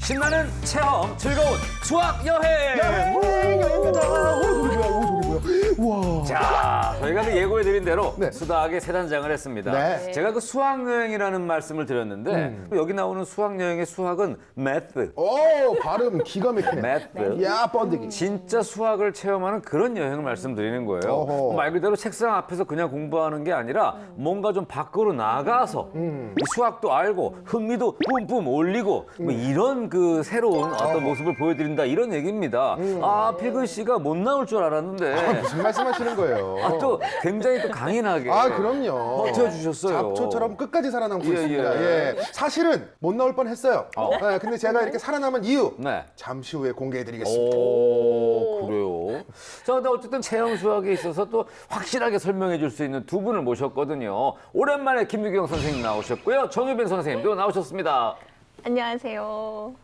신나는 체험, 즐거운 수학 여행! 여행 가자. 저기 뭐야? 우와. 자, 저희가 그 예고해드린 대로 네. 수다하게 세 단장을 했습니다. 네. 제가 그 수학여행이라는 말씀을 드렸는데 여기 나오는 수학여행의 수학은 math. 오, 발음 기가 막히네. math. 야, 번데기. 진짜 수학을 체험하는 그런 여행을 말씀드리는 거예요. 어허. 말 그대로 책상 앞에서 그냥 공부하는 게 아니라 뭔가 좀 밖으로 나가서 이 수학도 알고 흥미도 뿜뿜 올리고 뭐 이런 그 새로운 어떤 모습을 보여드린다 이런 얘기입니다. 아, 필근 씨가 못 나올 줄 알았는데 무슨 말씀하시는 거예요? 아, 또 굉장히 또 강인하게 그럼요. 버텨주셨어요. 잡초처럼 끝까지 살아남고 예, 있습니다. 예. 예. 사실은 못 나올 뻔했어요. 네, 근데 제가 이렇게 살아남은 이유 네. 잠시 후에 공개해드리겠습니다. 오, 그래요. 자, 근데 어쨌든 체험 수학에 있어서 또 확실하게 설명해 줄 수 있는 두 분을 모셨거든요. 오랜만에 김유경 선생님 나오셨고요. 정유빈 선생님도 나오셨습니다. 안녕하세요.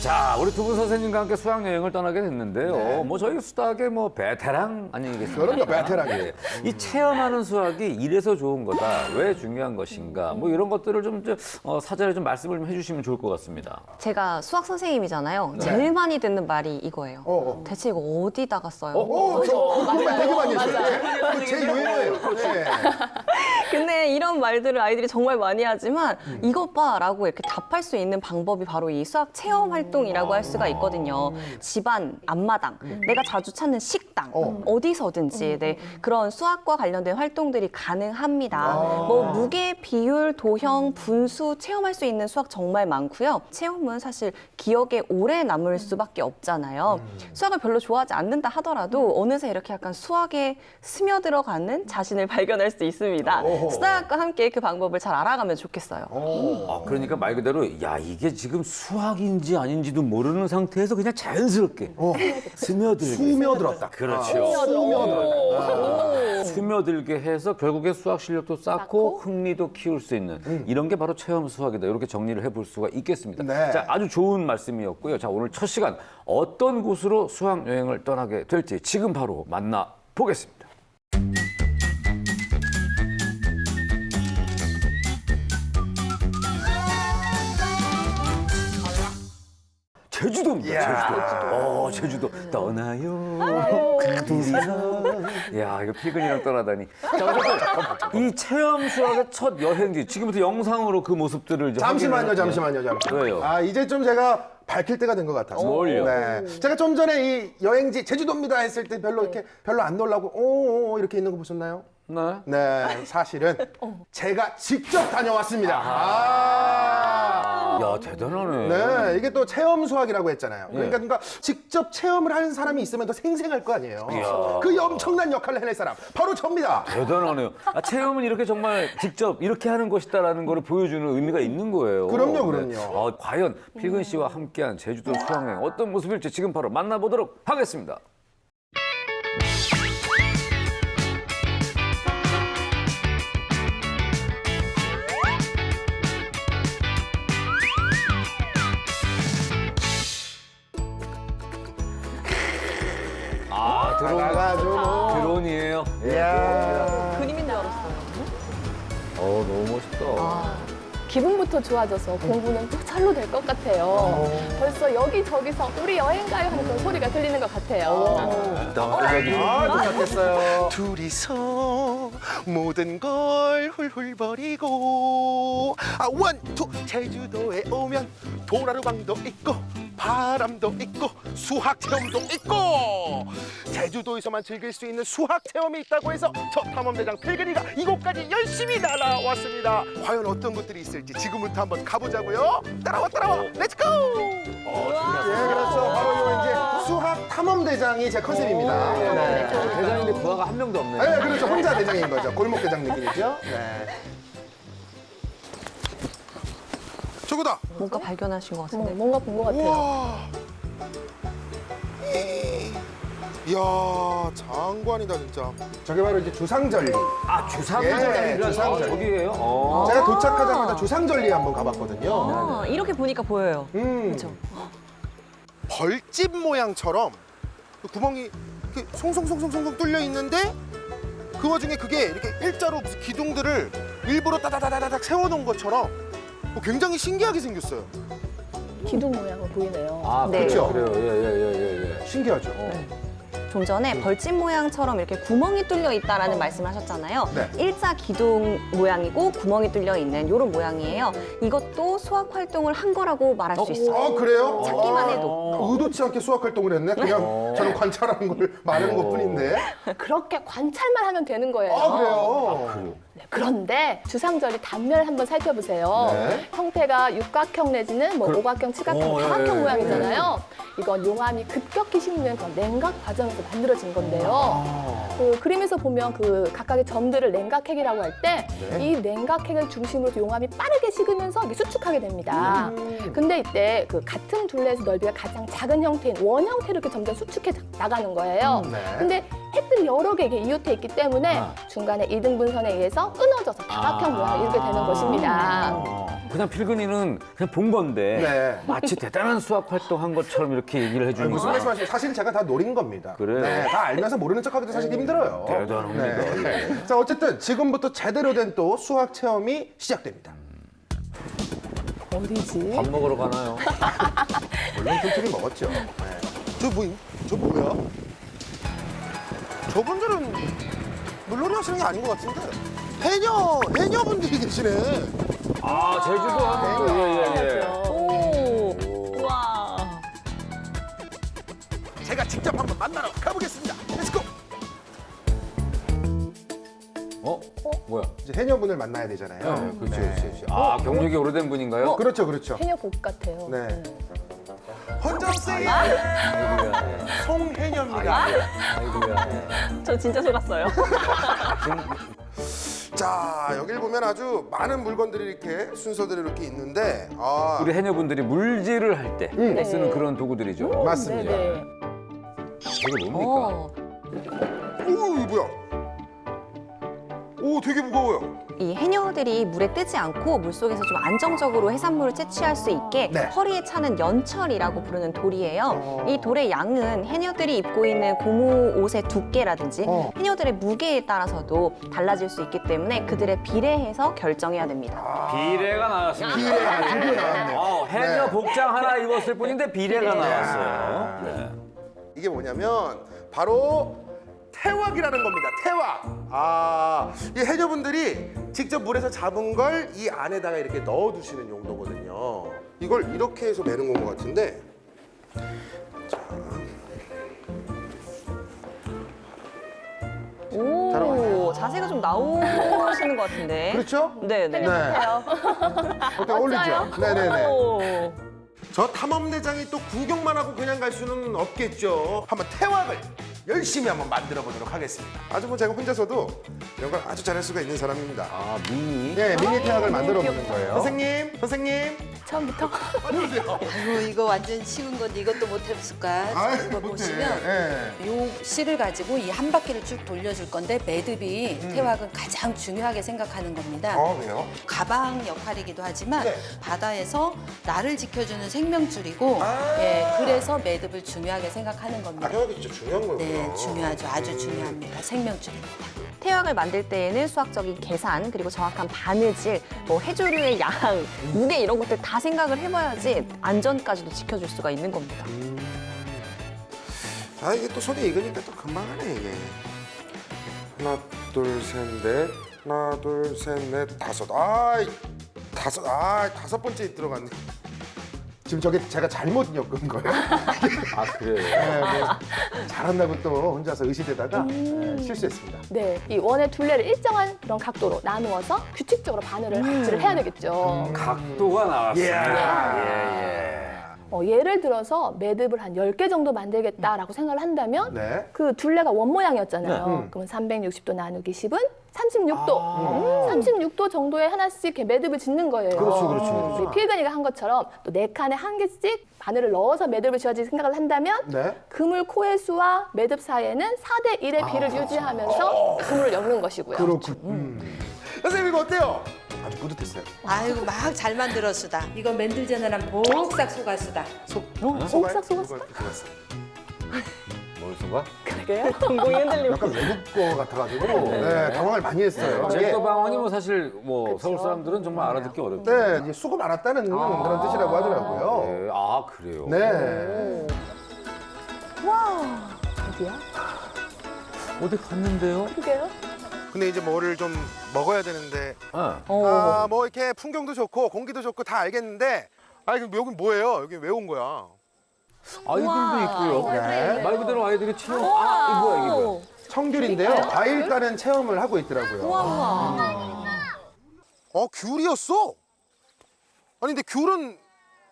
자, 우리 두 분 선생님과 함께 수학여행을 떠나게 됐는데요. 네. 뭐 저희 수학의 뭐 베테랑 아니겠습니까? 그럼요, 베테랑이에요. 예. 이 체험하는 수학이 이래서 좋은 거다. 왜 중요한 것인가. 뭐 이런 것들을 좀 사전에 좀 말씀을 좀 해주시면 좋을 것 같습니다. 제가 수학 선생님이잖아요. 제일 많이 듣는 말이 이거예요. 대체 이거 어디다가 써요? 그 말 되게 많이 했어요. 네. 제 유행어예요. 네. 근데 이런 말들을 아이들이 정말 많이 하지만 이것 봐라고 이렇게 답할 수 있는 방법이 바로 이 수학 체험 활동이라고 할 수가 있거든요. 집안, 앞마당, 내가 자주 찾는 식당, 어디서든지 네, 그런 수학과 관련된 활동들이 가능합니다. 뭐 무게, 비율, 도형, 분수 체험할 수 있는 수학 정말 많고요. 체험은 사실 기억에 오래 남을 수밖에 없잖아요. 수학을 별로 좋아하지 않는다 하더라도 어느새 이렇게 약간 수학에 스며들어가는 자신을 발견할 수 있습니다. 수학과 함께 그 방법을 잘 알아가면 좋겠어요. 아, 그러니까 말 그대로 야, 이게 지금 수학인지 아닌지도 모르는 상태에서 그냥 자연스럽게 스며들게. 스며들었다. 그렇죠. 스며들었다. 스며들게 해서 결국에 수학 실력도 쌓고 흥미도 키울 수 있는 이런 게 바로 체험 수학이다. 이렇게 정리를 해볼 수가 있겠습니다. 네. 자, 아주 좋은 말씀이었고요. 자, 오늘 첫 시간 어떤 곳으로 수학 여행을 떠나게 될지 지금 바로 만나 보겠습니다. 제주도입니다. 제주도. 떠나요. 둘이서. 야, 이거 필근이랑 떠나다니. 자, 어쨌든 이 체험 수학의 첫 여행지. 지금부터 영상으로 그 모습들을 이제 잠시만요. 왜요? 아, 이제 좀 제가 밝힐 때가 된 것 같아서. 뭘요? 네. 제가 좀 전에 이 여행지 제주도입니다 했을 때 별로 안 놀라고 오 이렇게 있는 거 보셨나요? 네. 네, 사실은 제가 직접 다녀왔습니다. 야, 대단하네. 네, 이게 또 체험 수학이라고 했잖아요. 그러니까 직접 체험을 하는 사람이 있으면 더 생생할 거 아니에요. 이야. 그 엄청난 역할을 해낼 사람 바로 접니다. 대단하네요. 아, 체험은 이렇게 정말 직접 이렇게 하는 것이다라는 걸 보여주는 의미가 있는 거예요. 그럼요. 과연 필근 씨와 함께한 제주도 수학여행 어떤 모습일지 지금 바로 만나보도록 하겠습니다. 아, 나가가지고 뭐. 드론이에요. 이야. 그림인 줄 알았어요. 너무 멋있다. 기분부터 좋아져서 공부는 또 찰로 될 것 같아요. 벌써 여기저기서 우리 여행 가요 하는 그런 소리가 들리는 것 같아요. 도착했어요. 둘이서 모든 걸 훌훌 버리고 원투 제주도에 오면 도라루방도 있고 바람도 있고 수학 체험도 있고 제주도에서만 즐길 수 있는 수학 체험이 있다고 해서 저 탐험대장 필근이가 이곳까지 열심히 날아왔습니다. 과연 어떤 것들이 있을지 지금부터 한번 가보자고요. 따라와 렛츠고. 예, 그렇죠. 바로 요 이제 수학 탐험 대장이 제 컨셉입니다. 네. 대장인데 부하가 한 명도 없네요. 네, 그렇죠. 혼자 대장인 거죠. 골목 대장 느낌이죠. 네. 저거다. 뭔가 발견하신 것 같은데. 뭔가 본 것 같아요. 우와. 이야, 장관이다 진짜. 저게 바로 이제 주상절리. 아, 주상절리라는 예, 주상절리. 저기예요? 제가 도착하자마자 주상절리에 한번 가봤거든요. 이렇게 보니까 보여요. 그렇죠. 벌집 모양처럼 그 구멍이 이렇게 송송송송송 뚫려 있는데 그 와중에 그게 이렇게 일자로 무슨 기둥들을 일부러 따다다다닥 세워놓은 것처럼 굉장히 신기하게 생겼어요. 기둥 모양으로 보이네요. 아, 네. 그렇죠. 그래요. 예. 신기하죠. 좀 전에 벌집 모양처럼 이렇게 구멍이 뚫려 있다라는 말씀을 하셨잖아요. 네. 일자 기둥 모양이고 구멍이 뚫려 있는 이런 모양이에요. 이것도 수학 활동을 한 거라고 말할 수 있어요. 그래요? 찾기만 해도. 의도치 않게 수학 활동을 했네. 그냥 저는 관찰하는 걸 말하는 것뿐인데. 그렇게 관찰만 하면 되는 거예요. 그래요? 네, 그런데 주상절리 단면을 한번 살펴보세요. 네. 형태가 육각형 내지는 뭐 오각형, 칠각형, 다각형 모양이잖아요. 이건 용암이 급격히 식는 그런 냉각 과정에서 만들어진 건데요. 그 그림에서 보면 그 각각의 점들을 냉각핵이라고 할 때 이 냉각핵을 중심으로 용암이 빠르게 식으면서 이게 수축하게 됩니다. 근데 이때 그 같은 둘레에서 넓이가 가장 작은 형태인 원 형태로 이렇게 점점 수축해 나가는 거예요. 근데 핵들이 여러 개 이웃해 있기 때문에 중간에 이등분선에 의해서 끊어져서 다각형 모양을 이루게 되는 것입니다. 그냥 필근이는 그냥 본 건데 네. 마치 대단한 수학 활동한 것처럼 이렇게 얘기를 해주니까 무슨 말씀하시죠? 사실 제가 다 노린 겁니다. 그래요? 네, 다 알면서 모르는 척하기도 사실 힘들어요. 대단합니다. 네. 자, 어쨌든 지금부터 제대로 된 또 수학 체험이 시작됩니다. 어디지? 밥 먹으러 가나요? 물론 틈틈이 먹었죠. 네. 저 뭐야? 저분들은 물놀이 하시는 게 아닌 것 같은데 해녀분들이 계시네. 아, 제주도 하는 예. 오, 우와. 제가 직접 한번 만나러 가보겠습니다. 렛츠고. 뭐야? 이제 해녀분을 만나야 되잖아요. 그렇죠, 네. 그렇죠. 아, 경력이 오래된 분인가요? 그렇죠, 그렇죠. 해녀복 같아요. 네. 헌정생의 아이고야. 송해녀입니다. 아이고야. 저 진짜 속았어요. 자, 여기를 보면 아주 많은 물건들이 이렇게 순서대로 이렇게 있는데 우리 해녀분들이 물질을 할 때 쓰는 그런 도구들이죠. 맞습니다. 네네. 이게 뭡니까? 오, 이거 뭐야? 오, 되게 무거워요. 이 해녀들이 물에 뜨지 않고 물속에서 좀 안정적으로 해산물을 채취할 수 있게 네. 허리에 차는 연철이라고 부르는 돌이에요. 이 돌의 양은 해녀들이 입고 있는 고무 옷의 두께라든지 해녀들의 무게에 따라서도 달라질 수 있기 때문에 그들에 비례해서 결정해야 됩니다. 비례가 나왔습니다. 비례가 드디어 나왔네요. 해녀 네. 복장 하나 입었을 뿐인데 비례가 나왔어요. 네. 이게 뭐냐면 바로 태왁이라는 겁니다. 태왁. 이 해녀분들이 직접 물에서 잡은 걸 이 안에다가 이렇게 넣어두시는 용도거든요. 이걸 이렇게 해서 매는 건 것 같은데. 오, 자세가 좀 나오시는 것 같은데. 그렇죠? 네네. 네. 같아요. 어때 어울리죠? 네네네. 오. 저 탐험대장이 또 구경만 하고 그냥 갈 수는 없겠죠. 한번 태왁을 열심히 한번 만들어 보도록 하겠습니다. 아주 뭐 제가 혼자서도 이런 걸 아주 잘할 수가 있는 사람입니다. 아, 미니. 네, 미니 태학을 만들어 보는 거예요. 선생님. 처음부터 안녕하세요. 아이고 이거 완전 쉬운 건데 이것도 못 해봤을까? 이거 보시면 네. 요 실을 가지고 이 한 바퀴를 쭉 돌려줄 건데 매듭이 태왁은 가장 중요하게 생각하는 겁니다. 왜요? 가방 역할이기도 하지만 네. 바다에서 나를 지켜주는 생명줄이고 예, 그래서 매듭을 중요하게 생각하는 겁니다. 태왁이 진짜 중요한 거예요. 네, 중요하죠. 아주 중요합니다. 생명줄입니다. 태학을 만들 때에는 수학적인 계산 그리고 정확한 바느질, 뭐 해조류의 양, 무게 이런 것들 다 생각을 해봐야지 안전까지도 지켜줄 수가 있는 겁니다. 이게 또 손에 익으니까 또 금방 하네 이게. 하나 둘 셋 넷. 하나 둘 셋 넷 다섯. 다섯 번째 들어갔네. 지금 저게 제가 잘못 엮은 거예요. 아, 그래요? 네, 뭐 잘한다고 또 혼자서 의시되다가 실수했습니다. 네, 이 원의 둘레를 일정한 그런 각도로 나누어서 규칙적으로 바늘을 합질을 해야 되겠죠. 각도가 나왔습니다. 예. 예. 예를 들어서 매듭을 한 10개 정도 만들겠다라고 생각을 한다면 네. 그 둘레가 원 모양이었잖아요. 네. 그러면 360도 나누기 10은 36도. 36도 정도에 하나씩 이렇게 매듭을 짓는 거예요. 그렇죠. 우리 필근이가 한 것처럼 또 4칸에 한 개씩 바늘을 넣어서 매듭을 지어질 생각을 한다면 네. 그물 코의 수와 매듭 사이에는 4대 1의 비를 유지하면서 그물을 엮는 것이고요. 그렇군. 선생님 이거 어때요? 아주 뿌듯했어요. 아이고 막 잘 만들었수다. 이거 맨들전을 한 복싹 속았수다. 옥삭 속았어? 뭘 순간? 그러게요. 동공이 흔들리고. 약간 외국어 같아가지고 네, 당황을 많이 했어요. 이게 제거 방언이 뭐 사실 뭐 서울 사람들은 정말 알아듣기 어렵죠. 네, 이제 수고 많았다는 그런 뜻이라고 하더라고요. 네. 아 그래요. 네. 어디야? 어디 갔는데요? 그게요? 근데 이제 뭐를 좀 먹어야 되는데 네. 뭐 이렇게 풍경도 좋고 공기도 좋고 다 알겠는데 여기 뭐예요? 여기 왜 온 거야? 아이들도 있고요. 네. 말 그대로 아이들이 체험. 이게 뭐야 이게? 청귤인데요. 과일 따는 체험을 하고 있더라고요. 귤이었어? 아니 근데 귤은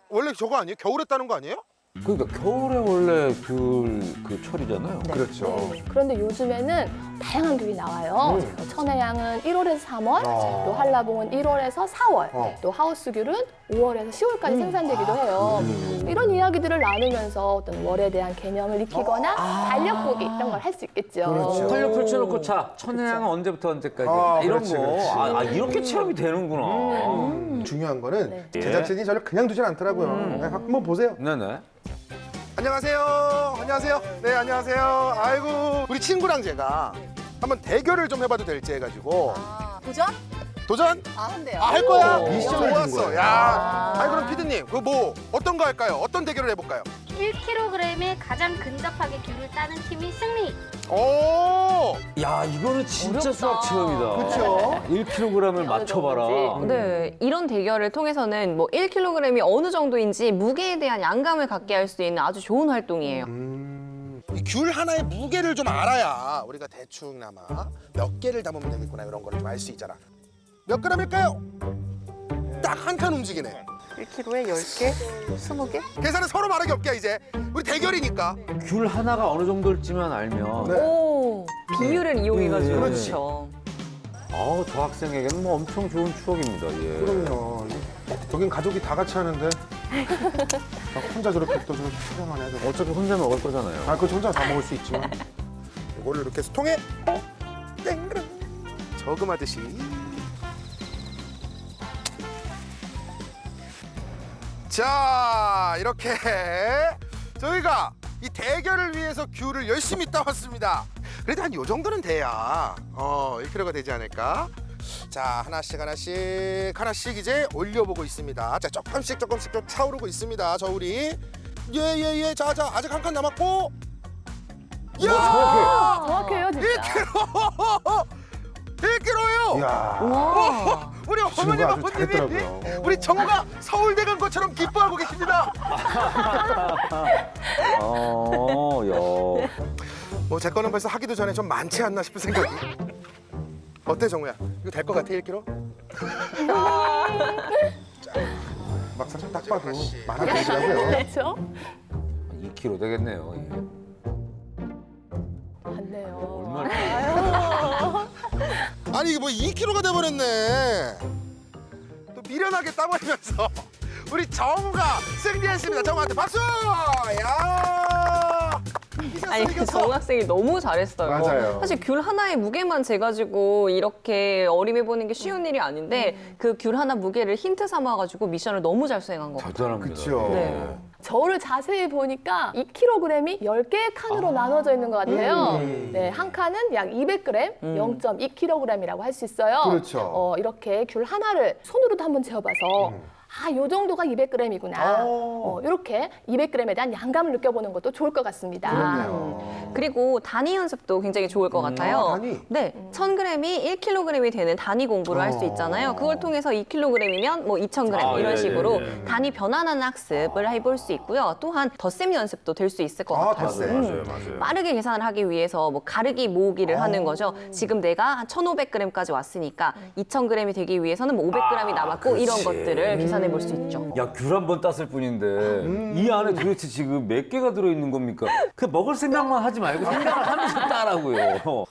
원래 저거 아니에요? 겨울에 따는 거 아니에요? 그러니까 겨울에 원래 귤 철이잖아요. 그렇죠. 그런데 요즘에는 다양한 귤이 나와요. 천혜향은 1월에서 3월, 또 한라봉은 1월에서 4월, 또 하우스귤은 5월에서 10월까지 생산되기도 해요. 이런 이야기들을 나누면서 어떤 월에 대한 개념을 익히거나 달력 보기 이런 걸 할 수 있겠죠. 그렇죠. 활력 펼쳐놓고 자 천혜향은 언제부터 언제까지 이런 그렇지, 거. 그렇지. 이렇게 체험이 되는구나. 중요한 거는 네. 제작진이 저를 그냥 두진 않더라고요. 네, 한번 보세요. 네네. 안녕하세요. 안녕하세요. 네, 안녕하세요. 아이고, 우리 친구랑 제가 한번 대결을 좀 해봐도 될지 해가지고. 도전? 도전? 한대요. 할 거야? 미션을 준 좋았어. 거예요. 야, 그럼 피디님, 그 뭐 어떤 거 할까요? 어떤 대결을 해볼까요? 1kg에 가장 근접하게 귤을 따는 팀이 승리. 오, 야 이거는 진짜 수학 체험이다. 그렇죠. 1kg을 맞춰봐라. 네, 이런 대결을 통해서는 뭐 1kg이 어느 정도인지 무게에 대한 양감을 갖게 할 수 있는 아주 좋은 활동이에요. 이 귤 하나의 무게를 좀 알아야 우리가 대충나마 몇 개를 담으면 되겠구나 이런 거를 좀 알 수 있잖아. 몇 그램일까요? 딱 한 칸 움직이네. 1kg에 10개? 20개? 계산은 서로 말하기 없게 이제 우리 대결이니까. 귤 하나가 어느 정도일지만 알면. 오, 비율을 이용해가지고. 그렇지. 그렇죠. 저 학생에게는 뭐 엄청 좋은 추억입니다. 예. 그럼요. 여긴 가족이 다 같이 하는데 나 혼자 저렇게 또 저렇게 촬영하네. 어차피 혼자 먹을 거잖아요. 그거 혼자 다 먹을 수 있지만. 이거를 이렇게 해서 통에 땡그랑 저금하듯이. 자, 이렇게 저희가 이 대결을 위해서 귤을 열심히 따왔습니다. 그래도 한 요 정도는 돼야 1kg가 되지 않을까? 자, 하나씩 이제 올려보고 있습니다. 자, 조금씩 좀 차오르고 있습니다. 저울이. 예. 자, 아직 한 칸 남았고. 야! 정확해요, 진짜. 1kg예요. 이야. 우리 어머님 친구가 아주 아버님이 잘했더라고요. 우리 정우가 서울대 간 것처럼 기뻐하고 계십니다. 야. 뭐 제 거는 벌써 하기도 전에 좀 많지 않나 싶은 생각이. 어때 정우야? 이거 될 것 같아 1kg? 막상 딱 봐도 많아 보이더라고요. 그렇죠? 2kg 되겠네요. 예. 맞네요. 얼마나? 아니 이게 뭐 2kg가 돼버렸네. 또 미련하게 따버리면서 우리 정우가 승리했습니다. 정우한테 박수! 야! 아니, 정 학생이 너무 잘했어요. 맞아요. 사실 귤 하나의 무게만 재가지고 이렇게 어림해보는 게 쉬운 일이 아닌데 그 귤 하나 무게를 힌트 삼아가지고 미션을 너무 잘 수행한 것 같아요. 대단합니다. 그렇죠. 네. 저를 자세히 보니까 2kg이 10개의 칸으로 나눠져 있는 것 같아요. 네, 한 칸은 약 200g, 0.2kg이라고 할 수 있어요. 그렇죠. 이렇게 귤 하나를 손으로도 한번 재어봐서 요 정도가 200g이구나. 이렇게 200g에 대한 양감을 느껴보는 것도 좋을 것 같습니다. 그렇네요. 그리고 단위 연습도 굉장히 좋을 것 같아요. 단위? 네, 1000g이 1kg이 되는 단위 공부를 할 수 있잖아요. 그걸 통해서 2kg이면 뭐 2000g 이런 식으로 단위 변환하는 학습을 해볼 수 있고요. 또한 덧셈 연습도 될 수 있을 것 같아요. 덧셈. 맞아요. 빠르게 계산을 하기 위해서 뭐 가르기 모으기를 하는 거죠. 지금 내가 한 1500g까지 왔으니까 2000g이 되기 위해서는 뭐 500g이 남았고 이런 것들을 계산해 계산해 볼 수 있죠. 야, 귤 한 번 땄을 뿐인데 이 안에 도대체 지금 몇 개가 들어있는 겁니까? 그냥 먹을 생각만 하지 말고 생각을 하면서 따라고요.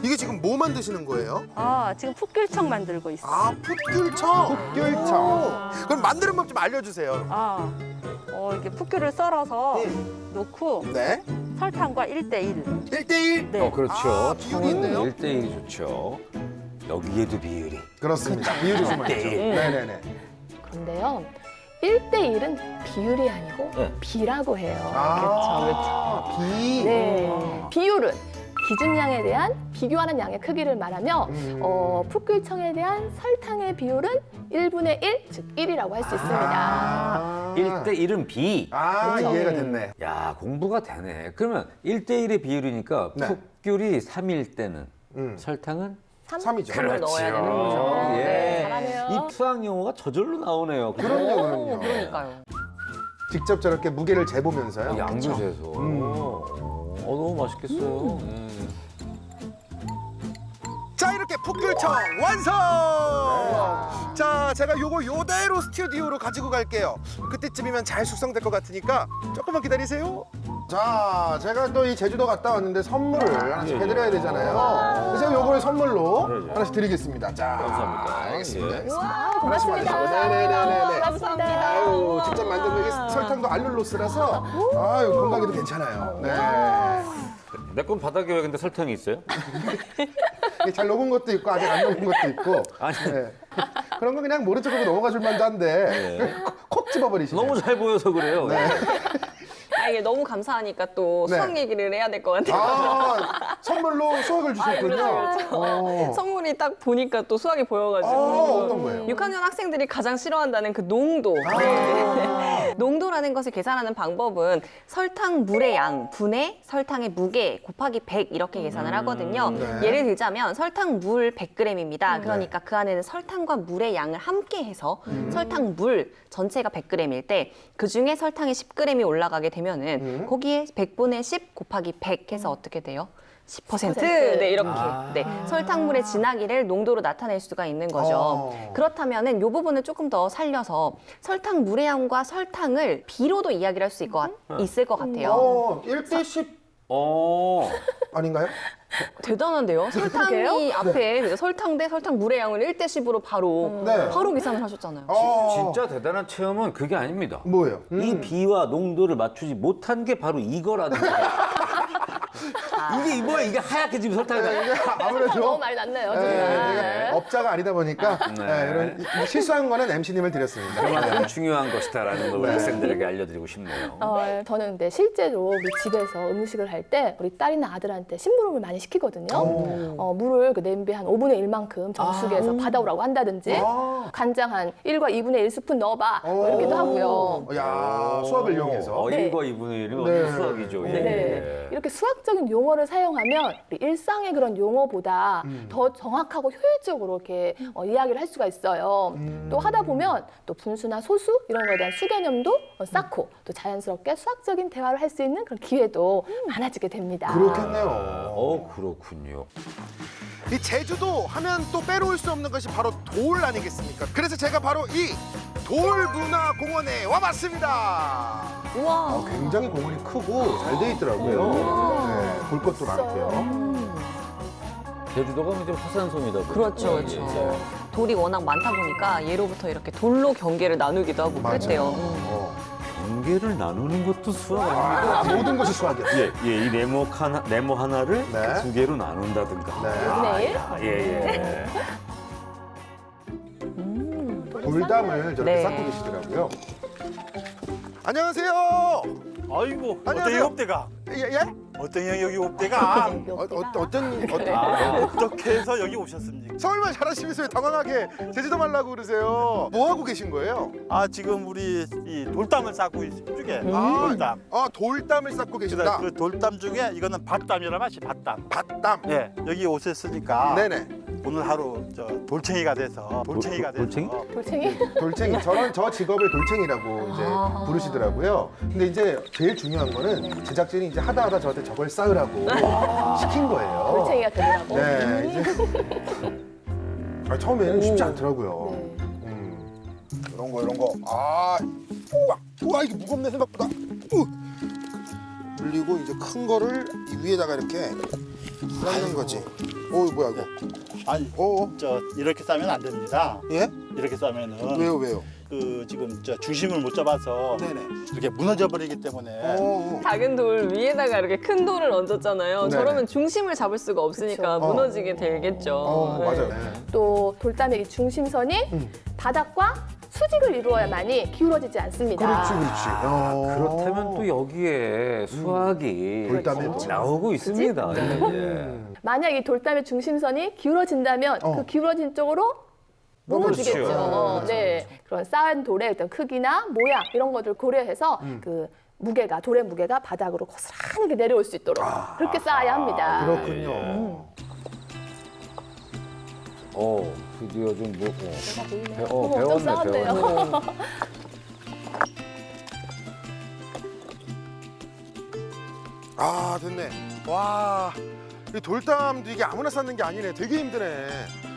이게 지금 뭐 만드시는 거예요? 지금 풋귤청 만들고 있어요. 아, 풋귤청. 귤청. 그럼 만드는 법 좀 알려주세요. 이렇게 풋귤을 썰어서 넣고 네. 설탕과 1대1. 1대1. 네. 그렇죠. 아, 비율이 있네요. 1대1이 좋죠. 여기에도 비율이. 그렇습니다. 비율이 좀 많죠. 네네네. 그런데요. 1대1은 비율이 아니고 네. 비라고 해요. 그렇죠. 비. 네. 비율은 기준량에 대한 비교하는 양의 크기를 말하며 풋귤청에 대한 설탕의 비율은 1분의 1, 즉 1이라고 할 수 있습니다. 1대1은 비. 그렇죠. 이해가 됐네. 야, 공부가 되네. 그러면 1대1의 비율이니까 네. 풋귤이 3일 때는 설탕은 3이죠. 삼을 넣어야 되는 거죠. 예. 네, 잘하네요. 이 투항 용어가 저절로 나오네요. 그럼요. 그러니까요. 직접 저렇게 무게를 재보면서요. 양도 재서. 너무 맛있겠어요. 자, 이렇게 풋귤청 완성! 자, 제가 요거 요대로 스튜디오로 가지고 갈게요. 그때쯤이면 잘 숙성될 것 같으니까 조금만 기다리세요. 자, 제가 또 이 제주도 갔다 왔는데 선물을 하나씩 해드려야 되잖아요. 그래서 요거를 선물로 하나씩 드리겠습니다. 자, 감사합니다. 알겠습니다. 예. 하나씩 받으시고. 네네네네. 감사합니다. 아유, 직접 만든 거 이게 설탕도 알룰로스라서 아유, 건강에도 괜찮아요. 네. 내 건 바닥에 왜 근데 설탕이 있어요? 이게 잘 녹은 것도 있고 아직 안 녹은 것도 있고. 아니. 네. 그런 거 그냥 모른 척하고 넘어가 줄 만도 한데 콕 집어버리시네. 너무 잘 보여서 그래요. 이게 너무 감사하니까 또 네. 수학 얘기를 해야 될 것 같아요. 선물로 수학을 주셨군요. 선물이 딱 보니까 또 수학이 보여가지고. 어떤 거예요? 6학년 학생들이 가장 싫어한다는 그 농도. 네. 농도라는 것을 계산하는 방법은 설탕 물의 양, 분의 설탕의 무게 곱하기 100 이렇게 계산을 하거든요. 네. 예를 들자면 설탕 물 100g입니다. 그러니까 그 안에는 설탕과 물의 양을 함께 해서 설탕 물 전체가 100g일 때 그중에 설탕이 10g이 올라가게 되면은 거기에 100분의 10 곱하기 100 해서 어떻게 돼요? 10%. 네, 이렇게. 네. 설탕물의 진하기를 농도로 나타낼 수가 있는 거죠. 그렇다면은 이 부분을 조금 더 살려서 설탕 물의 양과 설탕을 비로도 이야기를 할 수 있을 것 같아요. 1대 10 아닌가요? 대단한데요? 설탕이 앞에 설탕 대 설탕 물의 양을 1대 10으로 바로 계산을 하셨잖아요. 진짜 대단한 체험은 그게 아닙니다. 뭐예요? 이 비와 농도를 맞추지 못한 게 바로 이거라는 거예요. 이게 뭐야? 이게 하얗게 지금 설탕이 나. 아무래도 너무 많이 났네요, 네, 정말. 되게 업자가 아니다 보니까 이런 실수한 거는 MC님을 드렸습니다. 그만큼 중요한 것이다라는 걸 우리 학생들에게 알려드리고 싶네요. 저는 근데 실제로 우리 집에서 음식을 할 때 우리 딸이나 아들한테 심부름을 많이 시키거든요. 물을 그 냄비 한 5분의 1만큼 정수기에서 받아오라고 한다든지 간장 한 1과 2분의 1스푼 넣어봐 뭐 이렇게도 하고요. 야, 수학을 이용해서. 네. 1과 2분의 1은 네. 완전 수학이죠. 예. 네. 이렇게 수학적인 용어를 사용하면 우리 일상의 그런 용어보다 더 정확하고 효율적으로 이렇게 이야기를 할 수가 있어요. 또 하다 보면 또 분수나 소수 이런 거에 대한 수개념도 쌓고 또 자연스럽게 수학적인 대화를 할 수 있는 그런 기회도 많아지게 됩니다. 그렇겠네요. 그렇군요. 이 제주도 하면 또 빼놓을 수 없는 것이 바로 돌 아니겠습니까? 그래서 제가 바로 이 돌문화공원에 와봤습니다. 우와. 굉장히 공원이 크고 잘 돼 있더라고요. 네, 볼 것도 많고요. 제주도가 이제 화산섬이다 보니까. 그렇죠, 그렇죠. 돌이 워낙 많다 보니까 예로부터 이렇게 돌로 경계를 나누기도 하고 그랬대요. 경계를 나누는 것도 수학 아닙니까? 모든 것이 수학이었어요. 이 네모 하나를 네. 두 개로 나눈다든가. 5분의 1? 예. 돌담을 저렇게 네. 쌓고 계시더라고요. 안녕하세요. 아이고 안녕하세요. 어떤 업대가 예? 어떤 여기 업대가 어떻게 해서 여기 오셨습니까? 서울말 잘하시면서 왜 당황하게 제주도 말라고 그러세요? 뭐 하고 계신 거예요? 아 지금 우리 이 돌담을 쌓고 있습니다. 쪽에 돌담. 돌담을 쌓고 계신다. 그 돌담 중에 이거는 밭담이라 맛이 밭담. 밭담. 예, 여기 오셨으니까 네네. 오늘 하루 돌챙이가 돼서 돌챙이? 돌챙이? 돌챙이, 저 직업을 돌챙이라고 이제 부르시더라고요. 근데 이제 제일 중요한 거는 제작진이 이제 하다 저한테 저걸 쌓으라고 시킨 거예요. 돌챙이가 되더라고. 네, 이제 처음에는 쉽지 않더라고요. 이런 거. 아, 우와, 이게 무겁네 생각보다. 그리고 이제 큰 거를 이 위에다가 이렇게 쌓는 거지. 뭐야 이거? 아니, 이렇게 싸면 안 됩니다. 예? 이렇게 싸면은 왜요? 그 지금 중심을 못 잡아서 네네. 이렇게 무너져 버리기 때문에 작은 돌 위에다가 이렇게 큰 돌을 얹었잖아요. 네네. 저러면 중심을 잡을 수가 없으니까 그쵸. 무너지게 되겠죠. 네. 맞아요. 또 돌담의 이 중심선이 바닥과 수직을 이루어야만이 기울어지지 않습니다. 그렇지. 그렇다면 또 여기에 수학이 돌담에도. 나오고 있습니다. 예. 만약 이 돌담의 중심선이 기울어진다면 그 기울어진 쪽으로 무너지겠죠. 그렇죠. 네, 그런 쌓은 돌의 어떤 크기나 모양 이런 것들 고려해서 그 무게가 돌의 무게가 바닥으로 고스란히 내려올 수 있도록 그렇게 쌓아야 합니다. 그렇군요. 드디어 좀 너무 엄청 배웠네. 쌓았네요. 아, 됐네. 와, 이 돌담도 이게 아무나 쌓는 게 아니네. 되게 힘드네.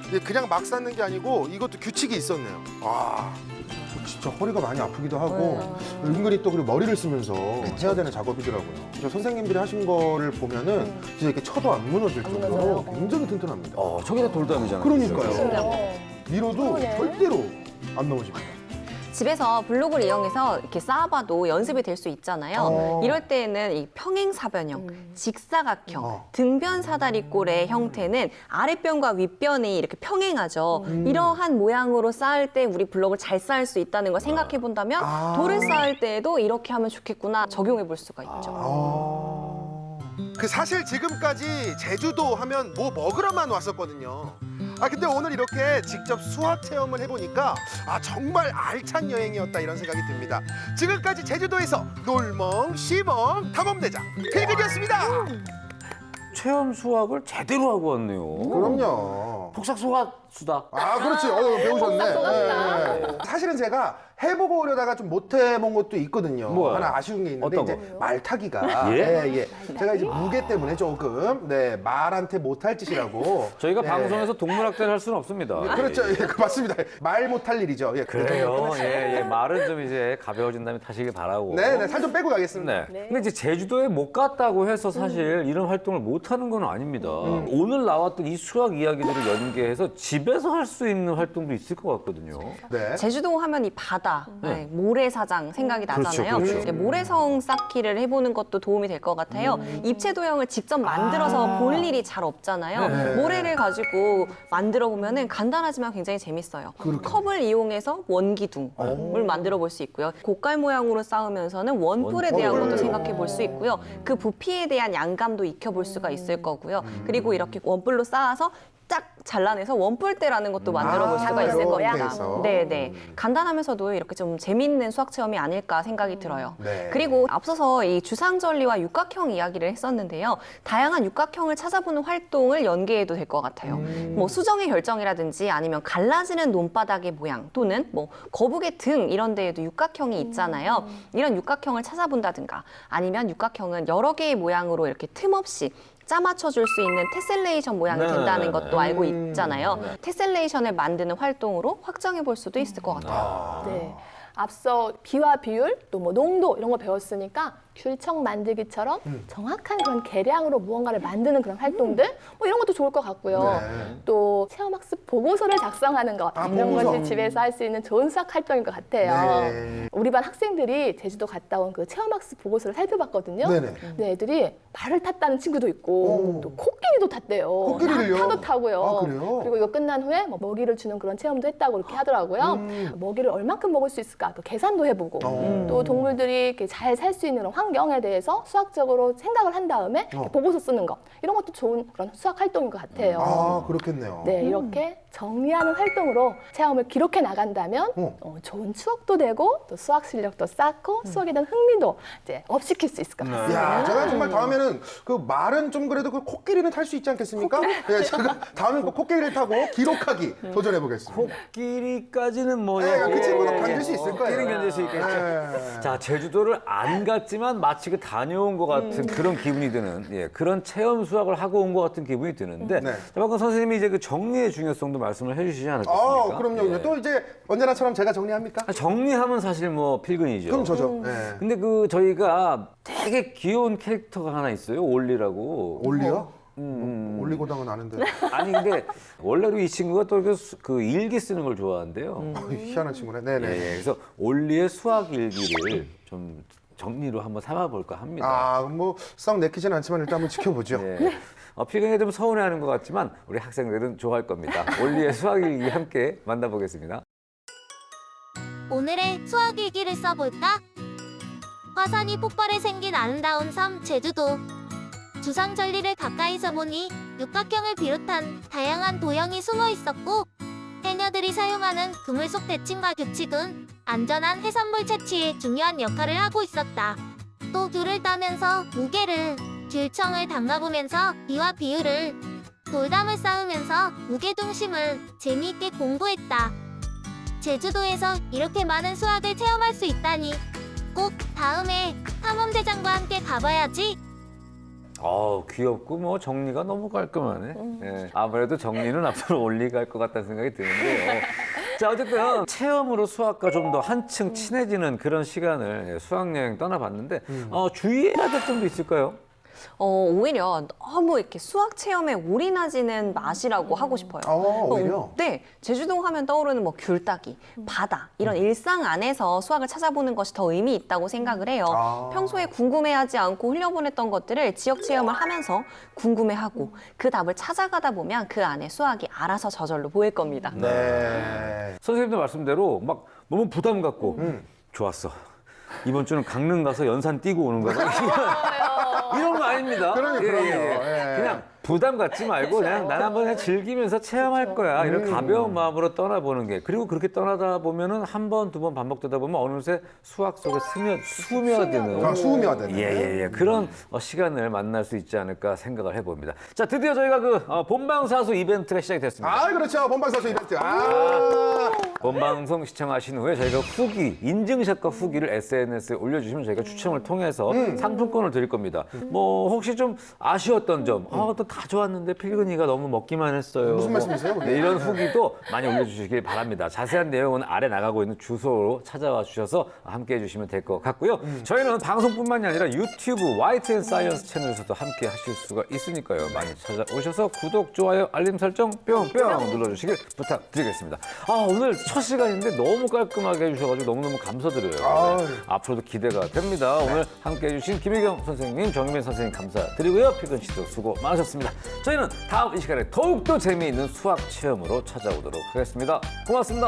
이게 그냥 막 쌓는 게 아니고 이것도 규칙이 있었네요. 와. 진짜 허리가 많이 아프기도 하고 은근히 또 그리고 머리를 쓰면서 해야 되는 작업이더라고요. 저 선생님들이 하신 거를 보면은 진짜 이렇게 쳐도 안 무너질 정도로 굉장히 튼튼합니다. 저기다 돌담이잖아요. 그러니까요. 밀어도 그러네. 절대로 안 넘어집니다. 집에서 블록을 이용해서 이렇게 쌓아봐도 연습이 될 수 있잖아요. 이럴 때에는 이 평행사변형, 직사각형, 등변 사다리꼴의 형태는 아랫변과 윗변이 이렇게 평행하죠. 이러한 모양으로 쌓을 때 우리 블록을 잘 쌓을 수 있다는 걸 생각해 본다면 돌을 쌓을 때에도 이렇게 하면 좋겠구나 적용해 볼 수가 있죠. 그 사실 지금까지 제주도 하면 뭐 먹으러만 왔었거든요. 근데 오늘 이렇게 직접 수학 체험을 해보니까 정말 알찬 여행이었다 이런 생각이 듭니다. 지금까지 제주도에서 놀멍, 시멍, 탐험대장 필근이었습니다. 체험 수학을 제대로 하고 왔네요. 그럼요. 폭삭 수다. 그렇지. 배우셨네. 네. 사실은 제가 해보고 오려다가 좀 못해본 것도 있거든요. 뭐요? 하나 아쉬운 게 있는데 어떤 이제 말 타기가 예? 제가 이제 무게 때문에 조금 말한테 못할 짓이라고 저희가 네. 방송에서 동물학대를 할 수는 없습니다. 그렇죠. 맞습니다. 말 못할 일이죠. 그래요. 말은 좀 이제 가벼워진 다음에 타시길 바라고. 네, 살 좀 빼고 가겠습니다. 네. 근데 이제 제주도에 못 갔다고 해서 사실 이런 활동을 못 하는 건 아닙니다. 오늘 나왔던 이 수학 이야기들을 연계해서 집에서 할 수 있는 활동도 있을 것 같거든요. 네. 제주도 하면 이 바다, 모래사장 생각이 나잖아요. 그렇죠. 이렇게 모래성 쌓기를 해보는 것도 도움이 될 것 같아요. 입체 도형을 직접 만들어서 볼 일이 잘 없잖아요. 모래를 가지고 만들어 보면은 간단하지만 굉장히 재밌어요. 컵을 이용해서 원기둥을 만들어 볼 수 있고요. 고깔 모양으로 쌓으면서는 원뿔에 대한 것도 생각해 볼 수 있고요. 그 부피에 대한 양감도 익혀볼 수가 있을 거고요. 그리고 이렇게 원뿔로 쌓아서 쫙 잘라내서 원뿔대라는 것도 만들어 볼 수가 있을 그렇게 겁니다. 해서. 네. 간단하면서도 이렇게 좀 재미있는 수학 체험이 아닐까 생각이 들어요. 네. 그리고 앞서서 이 주상절리와 육각형 이야기를 했었는데요. 다양한 육각형을 찾아보는 활동을 연계해도 될 것 같아요. 뭐 수정의 결정이라든지 아니면 갈라지는 논바닥의 모양 또는 뭐 거북의 등 이런 데에도 육각형이 있잖아요. 이런 육각형을 찾아본다든가 아니면 육각형은 여러 개의 모양으로 이렇게 틈없이 짜맞춰줄 수 있는 테셀레이션 모양이 된다는 것도 알고 있잖아요. 테셀레이션을 만드는 활동으로 확장해 볼 수도 있을 것 같아요. 네. 앞서 비와 비율, 또 뭐 농도 이런 거 배웠으니까 귤청 만들기처럼 정확한 그런 계량으로 무언가를 만드는 그런 활동들 뭐 이런 것도 좋을 것 같고요. 네. 또 체험학습 보고서를 작성하는 것 이런 보고서. 것이 집에서 할 수 있는 좋은 수학 활동일 것 같아요. 네. 우리 반 학생들이 제주도 갔다 온 그 체험학습 보고서를 살펴봤거든요. 네네. 근데 애들이 말을 탔다는 친구도 있고 또 코끼리도 탔대요. 코끼리를요? 낙타도 타고요. 그래요? 그리고 이거 끝난 후에 뭐 먹이를 주는 그런 체험도 했다고 이렇게 하더라고요. 먹이를 얼만큼 먹을 수 있을까 또 계산도 해보고 또 동물들이 이렇게 잘 살 수 있는 그런 환경에 대해서 수학적으로 생각을 한 다음에 이렇게 보고서 쓰는 거 이런 것도 좋은 그런 수학 활동인 것 같아요. 그렇겠네요. 네, 이렇게 정리하는 활동으로 체험을 기록해 나간다면 좋은 추억도 되고 또 수학 실력도 쌓고 수학에 대한 흥미도 이제 업시킬 수 있을 것 같습니다. 야, 제가 정말 다음에는 그 말은 좀 그래도 그 코끼리는 탈 수 있지 않겠습니까? 네, 제가 다음에 그 코끼리를 타고 기록하기 도전해 보겠습니다. 코끼리까지는 뭐 그 친구는 견딜 수 있을 거예요. 코끼리는 견딜 수 있겠죠. 네. 자, 제주도를 안 갔지만 마치 그 다녀온 것 같은 그런 기분이 드는 그런 체험 수학을 하고 온 것 같은 기분이 드는데 네. 자, 방금 선생님이 이제 그 정리의 중요성도 정도 말씀을 해주시지 않을까? 그럼요. 또 이제 언제나처럼 제가 정리합니까? 정리하면 사실 뭐 필근이죠. 그럼 저죠. 네. 근데 그 저희가 되게 귀여운 캐릭터가 하나 있어요. 올리라고. 올리요? 올리고당은 아는데. 아니 근데 원래로 이 친구가 또 그 일기 쓰는 걸 좋아한대요. 희한한 친구네. 네네. 예, 예. 그래서 올리의 수학 일기를 좀 정리로 한번 삼아볼까 합니다. 뭐 썩 내키진 않지만 일단 한번 지켜보죠. 예. 필경이 좀 서운해하는 것 같지만 우리 학생들은 좋아할 겁니다. 올리의 수학 일기 함께 만나보겠습니다. 오늘의 수학 일기를 써볼까? 화산이 폭발해 생긴 아름다운 섬 제주도. 주상절리를 가까이서 보니 육각형을 비롯한 다양한 도형이 숨어 있었고, 해녀들이 사용하는 그물 속 대칭과 규칙은 안전한 해산물 채취에 중요한 역할을 하고 있었다. 또 귤을 따면서 무게를, 귤청을 담가보면서 비와 비율을, 돌담을 쌓으면서 무게중심을 재미있게 공부했다. 제주도에서 이렇게 많은 수학을 체험할 수 있다니 꼭 다음에 탐험대장과 함께 가봐야지. 귀엽고 뭐 정리가 너무 깔끔하네. 예. 아무래도 정리는 앞으로 올리가 할 것 같다는 생각이 드는데요. 자, 어쨌든 체험으로 수학과 좀 더 한층 친해지는 그런 시간을 수학여행 떠나봤는데 주의해야 될 점도 있을까요? 오히려 너무 이렇게 수학 체험에 올인하지는 마시라고 하고 싶어요. 오히려? 네, 제주도 하면 떠오르는 뭐 귤따기, 바다 이런 일상 안에서 수학을 찾아보는 것이 더 의미 있다고 생각을 해요. 평소에 궁금해하지 않고 흘려보냈던 것들을 지역 체험을 하면서 궁금해하고 그 답을 찾아가다 보면 그 안에 수학이 알아서 저절로 보일 겁니다. 네. 선생님도 말씀대로 막 너무 부담 갖고 좋았어. 이번 주는 강릉 가서 연산 뛰고 오는 거다. 이런 거 아닙니다. 그럼요. 그냥 부담 갖지 말고 그냥 난 한번 즐기면서 체험할 거야. 이런 가벼운 마음으로 떠나보는 게. 그리고 그렇게 떠나다 보면은 한 번, 두 번 반복되다 보면 어느새 수학 속에 스며드는. 수음여드는. 예. 그런 시간을 만날 수 있지 않을까 생각을 해봅니다. 자, 드디어 저희가 그 본방사수 이벤트가 시작이 됐습니다. 그렇죠. 본방사수 이벤트. 본방송 시청하신 후에 저희가 후기, 인증샷과 후기를 SNS에 올려주시면 저희가 추첨을 통해서 상품권을 드릴 겁니다. 뭐 혹시 좀 아쉬웠던 점, 또 가져왔는데 필근이가 너무 먹기만 했어요. 무슨 말씀이세요? 네, 이런 후기도 많이 올려주시길 바랍니다. 자세한 내용은 아래 나가고 있는 주소로 찾아와 주셔서 함께 해주시면 될 것 같고요. 저희는 방송뿐만이 아니라 유튜브 YTN 사이언스 채널에서도 함께 하실 수가 있으니까요. 많이 찾아오셔서 구독, 좋아요, 알림 설정 뿅뿅 눌러주시길 부탁드리겠습니다. 오늘 첫 시간인데 너무 깔끔하게 해주셔가지고 너무너무 감사드려요. 앞으로도 기대가 됩니다. 오늘 함께 해주신 김혜경 선생님, 정유민 선생님 감사드리고요. 필근 씨도 수고 많으셨습니다. 저희는 다음 이 시간에 더욱더 재미있는 수학 체험으로 찾아오도록 하겠습니다. 고맙습니다.